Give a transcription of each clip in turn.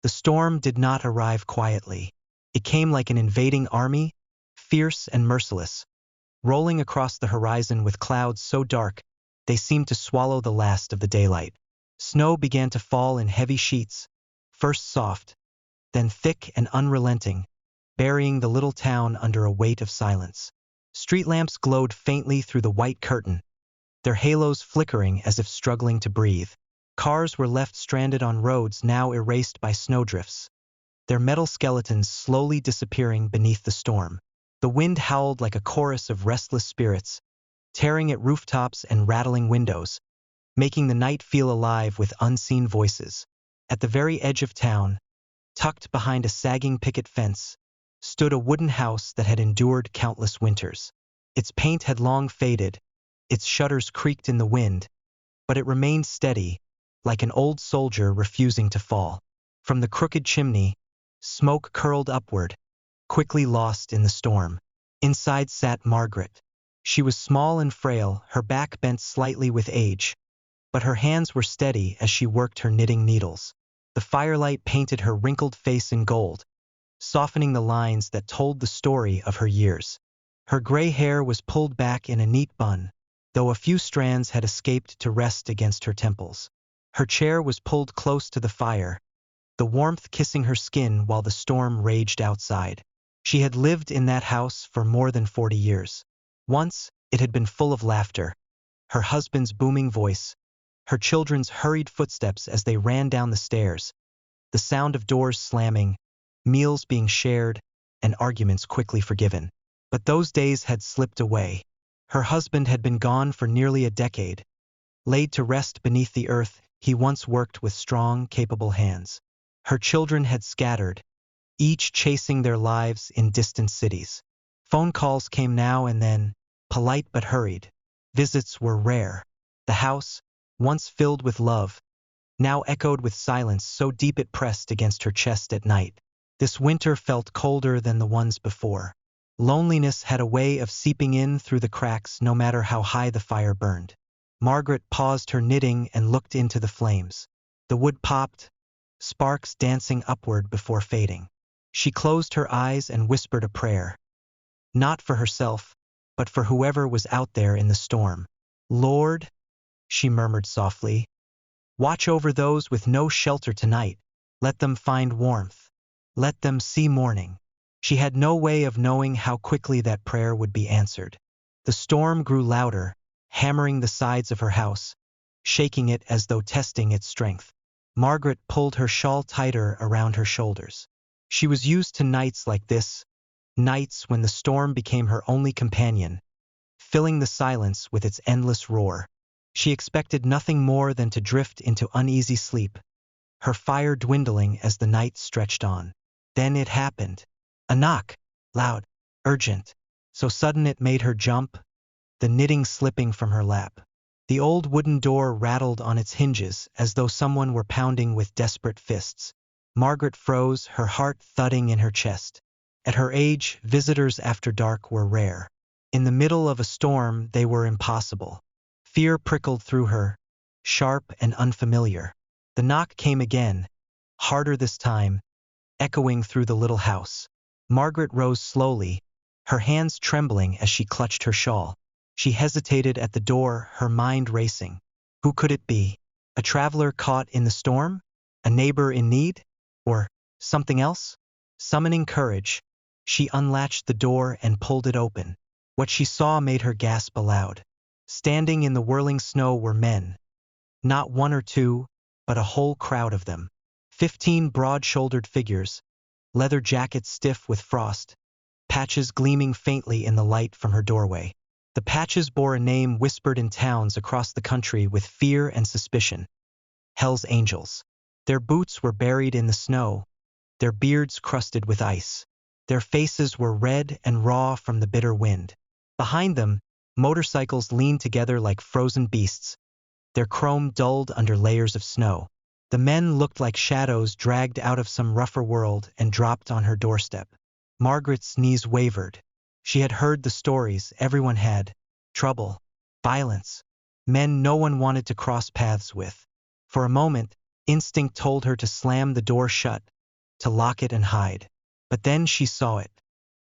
The storm did not arrive quietly. It came like an invading army, fierce and merciless, rolling across the horizon with clouds so dark they seemed to swallow the last of the daylight. Snow began to fall in heavy sheets, first soft, then thick and unrelenting, burying the little town under a weight of silence. Street lamps glowed faintly through the white curtain, their halos flickering as if struggling to breathe. Cars were left stranded on roads now erased by snowdrifts, their metal skeletons slowly disappearing beneath the storm. The wind howled like a chorus of restless spirits, tearing at rooftops and rattling windows, making the night feel alive with unseen voices. At the very edge of town, tucked behind a sagging picket fence, stood a wooden house that had endured countless winters. Its paint had long faded, its shutters creaked in the wind, but it remained steady, like an old soldier refusing to fall. From the crooked chimney, smoke curled upward, quickly lost in the storm. Inside sat Margaret. She was small and frail, her back bent slightly with age, but her hands were steady as she worked her knitting needles. The firelight painted her wrinkled face in gold, softening the lines that told the story of her years. Her gray hair was pulled back in a neat bun, though a few strands had escaped to rest against her temples. Her chair was pulled close to the fire, the warmth kissing her skin while the storm raged outside. She had lived in that house for more than 40 years. Once, it had been full of laughter, her husband's booming voice, her children's hurried footsteps as they ran down the stairs, the sound of doors slamming, meals being shared, and arguments quickly forgiven. But those days had slipped away. Her husband had been gone for nearly a decade, laid to rest beneath the earth he once worked with strong, capable hands. Her children had scattered, each chasing their lives in distant cities. Phone calls came now and then, polite but hurried. Visits were rare. The house, once filled with love, now echoed with silence so deep it pressed against her chest at night. This winter felt colder than the ones before. Loneliness had a way of seeping in through the cracks no matter how high the fire burned. Margaret paused her knitting and looked into the flames. The wood popped, sparks dancing upward before fading. She closed her eyes and whispered a prayer. Not for herself, but for whoever was out there in the storm. "Lord," she murmured softly, "watch over those with no shelter tonight. Let them find warmth. Let them see morning." She had no way of knowing how quickly that prayer would be answered. The storm grew louder, hammering the sides of her house, shaking it as though testing its strength. Margaret pulled her shawl tighter around her shoulders. She was used to nights like this, nights when the storm became her only companion, filling the silence with its endless roar. She expected nothing more than to drift into uneasy sleep, her fire dwindling as the night stretched on. Then it happened. A knock, loud, urgent, so sudden it made her jump, the knitting slipping from her lap. The old wooden door rattled on its hinges as though someone were pounding with desperate fists. Margaret froze, her heart thudding in her chest. At her age, visitors after dark were rare. In the middle of a storm, they were impossible. Fear prickled through her, sharp and unfamiliar. The knock came again, harder this time, echoing through the little house. Margaret rose slowly, her hands trembling as she clutched her shawl. She hesitated at the door, her mind racing. Who could it be? A traveler caught in the storm? A neighbor in need? Or something else? Summoning courage, she unlatched the door and pulled it open. What she saw made her gasp aloud. Standing in the whirling snow were men. Not one or two, but a whole crowd of them. 15 broad-shouldered figures, leather jackets stiff with frost, patches gleaming faintly in the light from her doorway. The patches bore a name whispered in towns across the country with fear and suspicion: Hell's Angels. Their boots were buried in the snow, their beards crusted with ice. Their faces were red and raw from the bitter wind. Behind them, motorcycles leaned together like frozen beasts, their chrome dulled under layers of snow. The men looked like shadows dragged out of some rougher world and dropped on her doorstep. Margaret's knees wavered. She had heard the stories everyone had: trouble, violence, men no one wanted to cross paths with. For a moment, Instinct told her to slam the door shut, to lock it and hide. But then she saw it.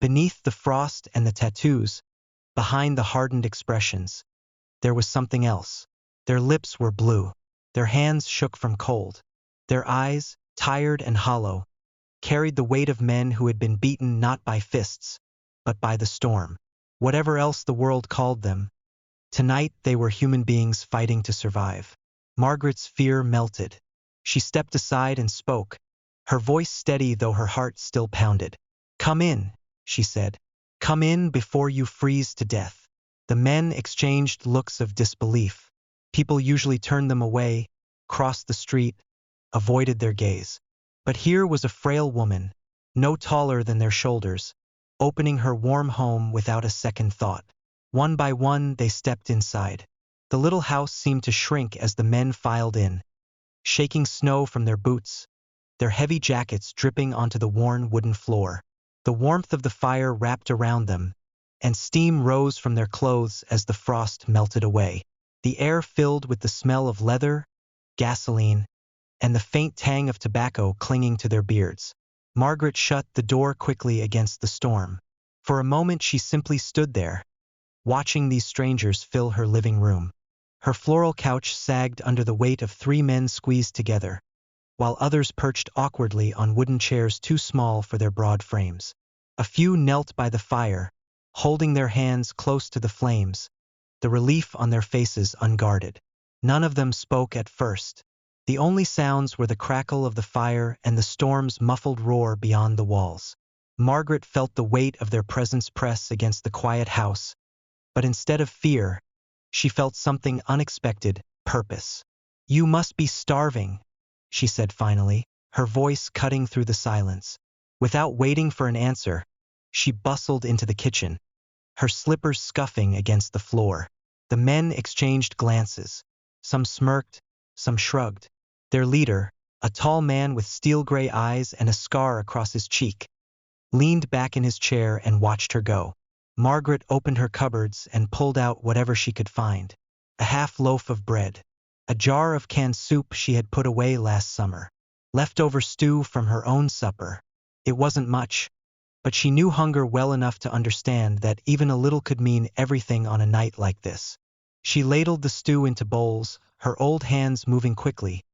Beneath the frost and the tattoos, behind the hardened expressions, there was something else. Their lips were blue. Their hands shook from cold. Their eyes, tired and hollow, carried the weight of men who had been beaten not by fists, but by the storm. Whatever else the world called them, tonight they were human beings fighting to survive. Margaret's fear melted. She stepped aside and spoke, her voice steady though her heart still pounded. "Come in," she said. "Come in before you freeze to death." The men exchanged looks of disbelief. People usually turned them away, crossed the street, avoided their gaze. But here was a frail woman, no taller than their shoulders, opening her warm home without a second thought. One by one they stepped inside. The little house seemed to shrink as the men filed in, shaking snow from their boots, their heavy jackets dripping onto the worn wooden floor. The warmth of the fire wrapped around them, and steam rose from their clothes as the frost melted away. The air filled with the smell of leather, gasoline, and the faint tang of tobacco clinging to their beards. Margaret shut the door quickly against the storm. For a moment she simply stood there, watching these strangers fill her living room. Her floral couch sagged under the weight of 3 men squeezed together, while others perched awkwardly on wooden chairs too small for their broad frames. A few knelt by the fire, holding their hands close to the flames, the relief on their faces unguarded. None of them spoke at first. The only sounds were the crackle of the fire and the storm's muffled roar beyond the walls. Margaret felt the weight of their presence press against the quiet house, but instead of fear, she felt something unexpected: purpose. "You must be starving," she said finally, her voice cutting through the silence. Without waiting for an answer, she bustled into the kitchen, her slippers scuffing against the floor. The men exchanged glances. Some smirked, some shrugged. Their leader, a tall man with steel-gray eyes and a scar across his cheek, leaned back in his chair and watched her go. Margaret opened her cupboards and pulled out whatever she could find. A half loaf of bread, a jar of canned soup she had put away last summer, leftover stew from her own supper. It wasn't much, but she knew hunger well enough to understand that even a little could mean everything on a night like this. She ladled the stew into bowls, her old hands moving quickly,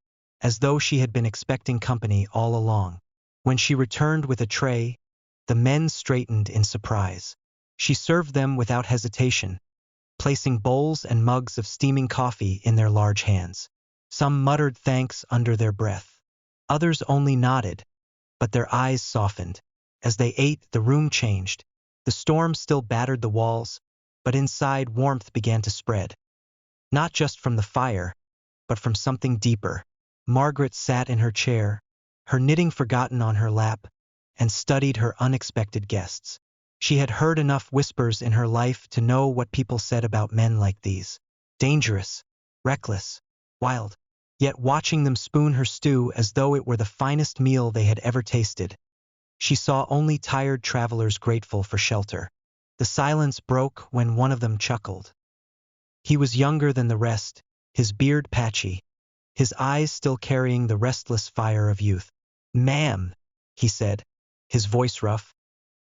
as though she had been expecting company all along. When she returned with a tray, the men straightened in surprise. She served them without hesitation, placing bowls and mugs of steaming coffee in their large hands. Some muttered thanks under their breath. Others only nodded, but their eyes softened. As they ate, the room changed. The storm still battered the walls, but inside warmth began to spread. Not just from the fire, but from something deeper. Margaret sat in her chair, her knitting forgotten on her lap, and studied her unexpected guests. She had heard enough whispers in her life to know what people said about men like these. Dangerous, reckless, wild. Yet watching them spoon her stew as though it were the finest meal they had ever tasted, she saw only tired travelers grateful for shelter. The silence broke when one of them chuckled. He was younger than the rest, his beard patchy, his eyes still carrying the restless fire of youth. "Ma'am," he said, his voice rough,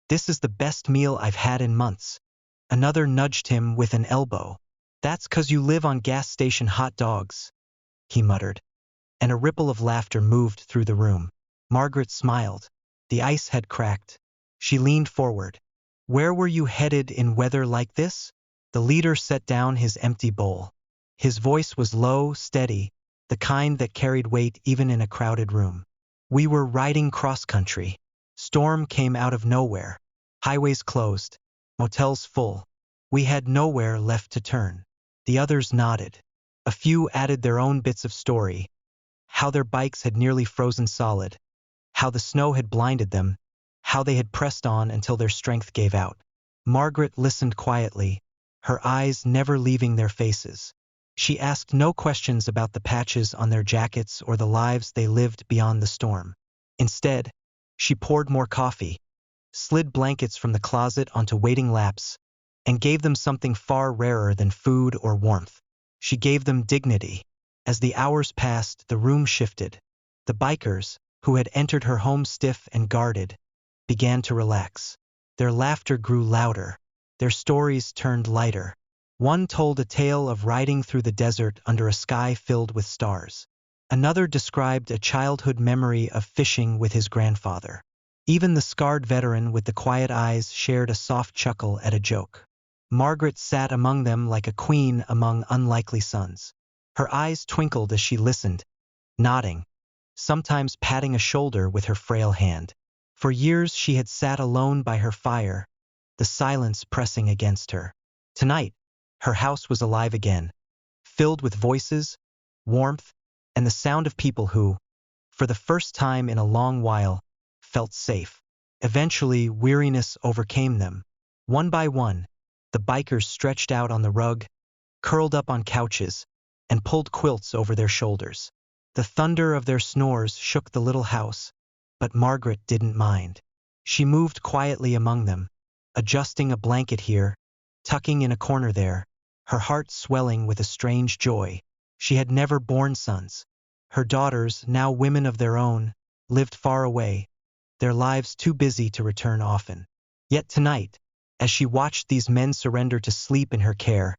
"this is the best meal I've had in months." Another nudged him with an elbow. "That's 'cause you live on gas station hot dogs," he muttered, and a ripple of laughter moved through the room. Margaret smiled. The ice had cracked. She leaned forward. "Where were you headed in weather like this?" The leader set down his empty bowl. His voice was low, steady, the kind that carried weight even in a crowded room. "We were riding cross-country. Storm came out of nowhere. Highways closed, motels full. We had nowhere left to turn." The others nodded. A few added their own bits of story, how their bikes had nearly frozen solid, how the snow had blinded them, how they had pressed on until their strength gave out. Margaret listened quietly, her eyes never leaving their faces. She asked no questions about the patches on their jackets or the lives they lived beyond the storm. Instead, she poured more coffee, slid blankets from the closet onto waiting laps, and gave them something far rarer than food or warmth. She gave them dignity. As the hours passed, the room shifted. The bikers, who had entered her home stiff and guarded, began to relax. Their laughter grew louder. Their stories turned lighter. One told a tale of riding through the desert under a sky filled with stars. Another described a childhood memory of fishing with his grandfather. Even the scarred veteran with the quiet eyes shared a soft chuckle at a joke. Margaret sat among them like a queen among unlikely sons. Her eyes twinkled as she listened, nodding, sometimes patting a shoulder with her frail hand. For years she had sat alone by her fire, the silence pressing against her. Tonight, her house was alive again, filled with voices, warmth, and the sound of people who, for the first time in a long while, felt safe. Eventually, weariness overcame them. One by one, the bikers stretched out on the rug, curled up on couches, and pulled quilts over their shoulders. The thunder of their snores shook the little house, but Margaret didn't mind. She moved quietly among them, adjusting a blanket here, tucking in a corner there, her heart swelling with a strange joy. She had never borne sons. Her daughters, now women of their own, lived far away, their lives too busy to return often. Yet tonight, as she watched these men surrender to sleep in her care,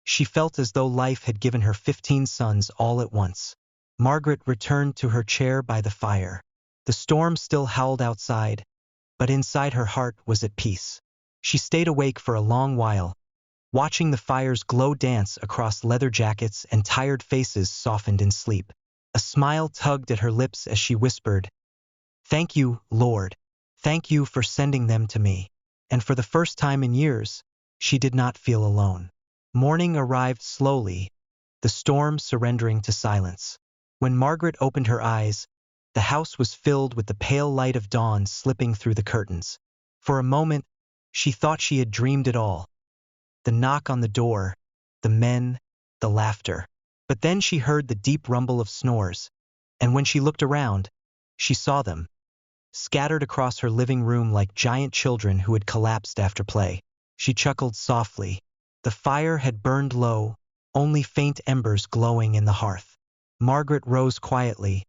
she felt as though life had given her 15 sons all at once. Margaret returned to her chair by the fire. The storm still howled outside, but inside her heart was at peace. She stayed awake for a long while, watching the fire's glow dance across leather jackets and tired faces softened in sleep. A smile tugged at her lips as she whispered, "Thank you, Lord. Thank you for sending them to me." And for the first time in years, she did not feel alone. Morning arrived slowly, the storm surrendering to silence. When Margaret opened her eyes, the house was filled with the pale light of dawn slipping through the curtains. For a moment, she thought she had dreamed it all. The knock on the door, the men, the laughter. But then she heard the deep rumble of snores, and when she looked around, she saw them, scattered across her living room like giant children who had collapsed after play. She chuckled softly. The fire had burned low, only faint embers glowing in the hearth. Margaret rose quietly,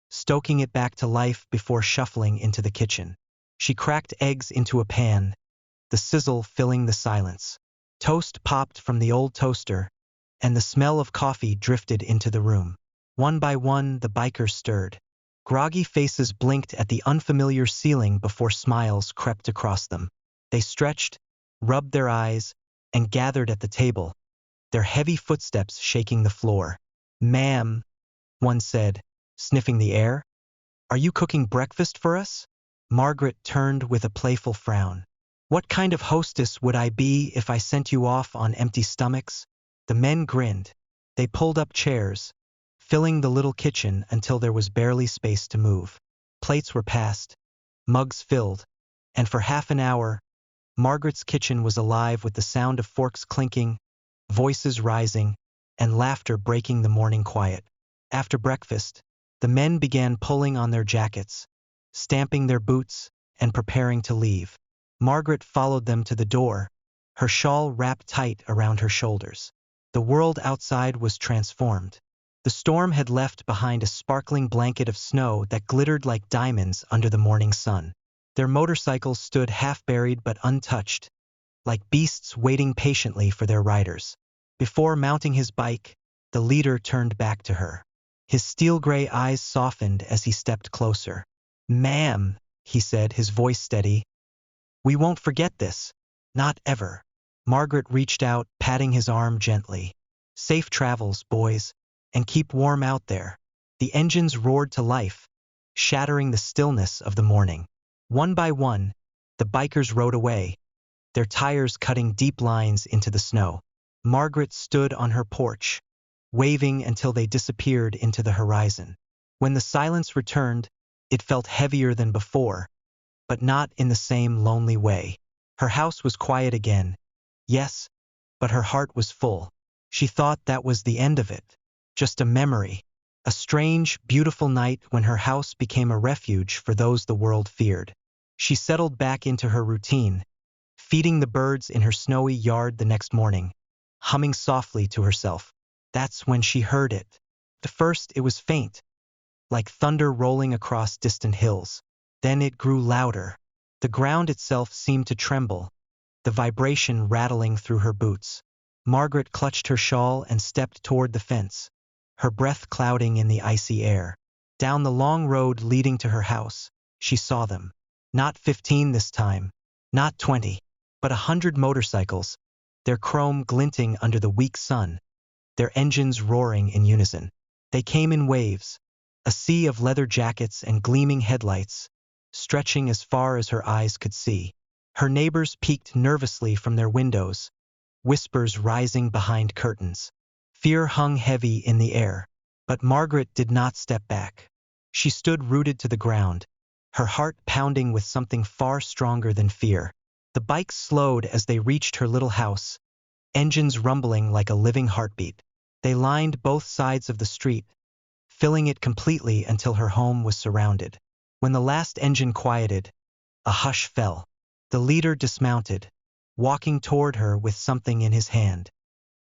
stoking it back to life before shuffling into the kitchen. She cracked eggs into a pan, the sizzle filling the silence. Toast popped from the old toaster, and the smell of coffee drifted into the room. One by one, the bikers stirred. Groggy faces blinked at the unfamiliar ceiling before smiles crept across them. They stretched, rubbed their eyes, and gathered at the table, their heavy footsteps shaking the floor. "Ma'am," one said, sniffing the air, "are you cooking breakfast for us?" Margaret turned with a playful frown. "What kind of hostess would I be if I sent you off on empty stomachs?" The men grinned. They pulled up chairs, filling the little kitchen until there was barely space to move. Plates were passed, mugs filled, and for half an hour, Margaret's kitchen was alive with the sound of forks clinking, voices rising, and laughter breaking the morning quiet. After breakfast, the men began pulling on their jackets, stamping their boots, and preparing to leave. Margaret followed them to the door, her shawl wrapped tight around her shoulders. The world outside was transformed. The storm had left behind a sparkling blanket of snow that glittered like diamonds under the morning sun. Their motorcycles stood half-buried but untouched, like beasts waiting patiently for their riders. Before mounting his bike, the leader turned back to her. His steel-gray eyes softened as he stepped closer. "Ma'am," he said, his voice steady, "we won't forget this. Not ever." Margaret reached out, patting his arm gently. "Safe travels, boys, and keep warm out there." The engines roared to life, shattering the stillness of the morning. One by one, the bikers rode away, their tires cutting deep lines into the snow. Margaret stood on her porch, waving until they disappeared into the horizon. When the silence returned, it felt heavier than before, but not in the same lonely way. Her house was quiet again, yes, but her heart was full. She thought that was the end of it, just a memory, a strange, beautiful night when her house became a refuge for those the world feared. She settled back into her routine, feeding the birds in her snowy yard the next morning, humming softly to herself. That's when she heard it. At first it was faint, like thunder rolling across distant hills. Then it grew louder. The ground itself seemed to tremble, the vibration rattling through her boots. Margaret clutched her shawl and stepped toward the fence, her breath clouding in the icy air. Down the long road leading to her house, she saw them. Not 15 this time, not 20, but 100 motorcycles, their chrome glinting under the weak sun, their engines roaring in unison. They came in waves, a sea of leather jackets and gleaming headlights, stretching as far as her eyes could see. Her neighbors peeked nervously from their windows, whispers rising behind curtains. Fear hung heavy in the air, but Margaret did not step back. She stood rooted to the ground, her heart pounding with something far stronger than fear. The bikes slowed as they reached her little house, engines rumbling like a living heartbeat. They lined both sides of the street, filling it completely until her home was surrounded. When the last engine quieted, a hush fell. The leader dismounted, walking toward her with something in his hand.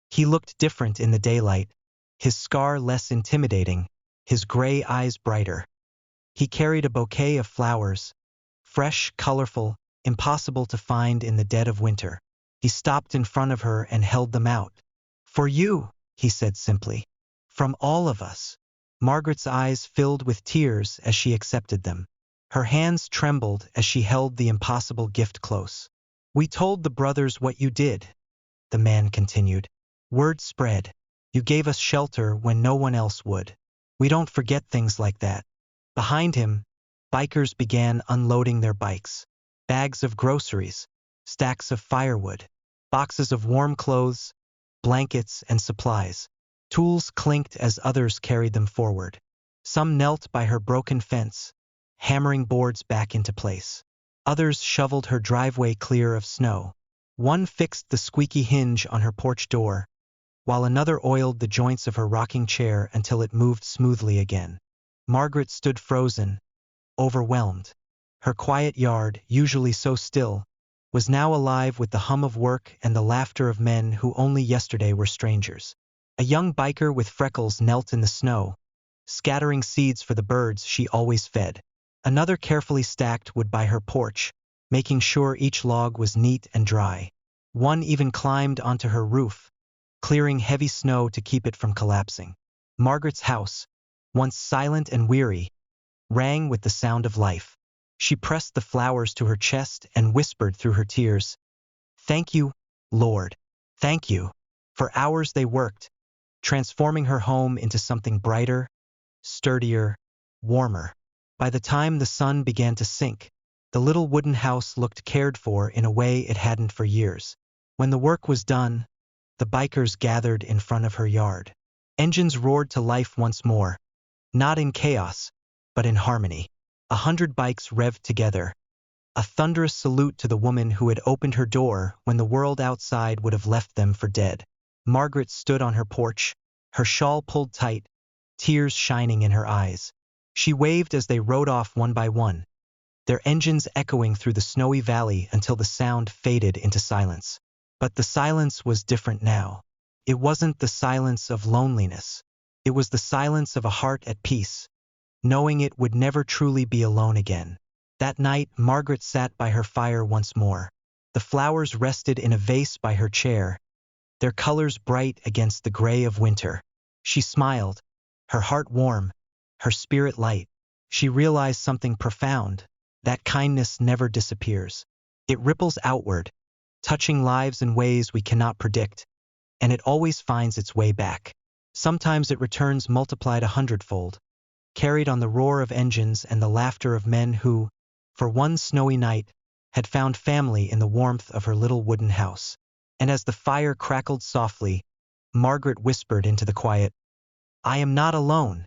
He looked different in the daylight, his scar less intimidating, his gray eyes brighter. He carried a bouquet of flowers, fresh, colorful, impossible to find in the dead of winter. He stopped in front of her and held them out. "For you," he said simply. "From all of us." Margaret's eyes filled with tears as she accepted them. Her hands trembled as she held the impossible gift close. "We told the brothers what you did," the man continued. "Word spread. You gave us shelter when no one else would. We don't forget things like that." Behind him, bikers began unloading their bikes. Bags of groceries, stacks of firewood, boxes of warm clothes, blankets, and supplies. Tools clinked as others carried them forward. Some knelt by her broken fence, hammering boards back into place. Others shoveled her driveway clear of snow. One fixed the squeaky hinge on her porch door, while another oiled the joints of her rocking chair until it moved smoothly again. Margaret stood frozen, overwhelmed. Her quiet yard, usually so still, was now alive with the hum of work and the laughter of men who only yesterday were strangers. A young biker with freckles knelt in the snow, scattering seeds for the birds she always fed. Another carefully stacked wood by her porch, making sure each log was neat and dry. One even climbed onto her roof, clearing heavy snow to keep it from collapsing. Margaret's house, once silent and weary, rang with the sound of life. She pressed the flowers to her chest and whispered through her tears, "Thank you, Lord. Thank you." For hours they worked, transforming her home into something brighter, sturdier, warmer. By the time the sun began to sink, the little wooden house looked cared for in a way it hadn't for years. When the work was done, the bikers gathered in front of her yard. Engines roared to life once more, not in chaos, but in harmony. 100 bikes revved together, a thunderous salute to the woman who had opened her door when the world outside would have left them for dead. Margaret stood on her porch, her shawl pulled tight, tears shining in her eyes. She waved as they rode off one by one, their engines echoing through the snowy valley until the sound faded into silence. But the silence was different now. It wasn't the silence of loneliness. It was the silence of a heart at peace, knowing it would never truly be alone again. That night, Margaret sat by her fire once more. The flowers rested in a vase by her chair, their colors bright against the gray of winter. She smiled, her heart warm, her spirit light. She realized something profound, that kindness never disappears. It ripples outward, touching lives in ways we cannot predict, and it always finds its way back. Sometimes it returns multiplied 100-fold, carried on the roar of engines and the laughter of men who, for one snowy night, had found family in the warmth of her little wooden house. And as the fire crackled softly, Margaret whispered into the quiet, "I am not alone."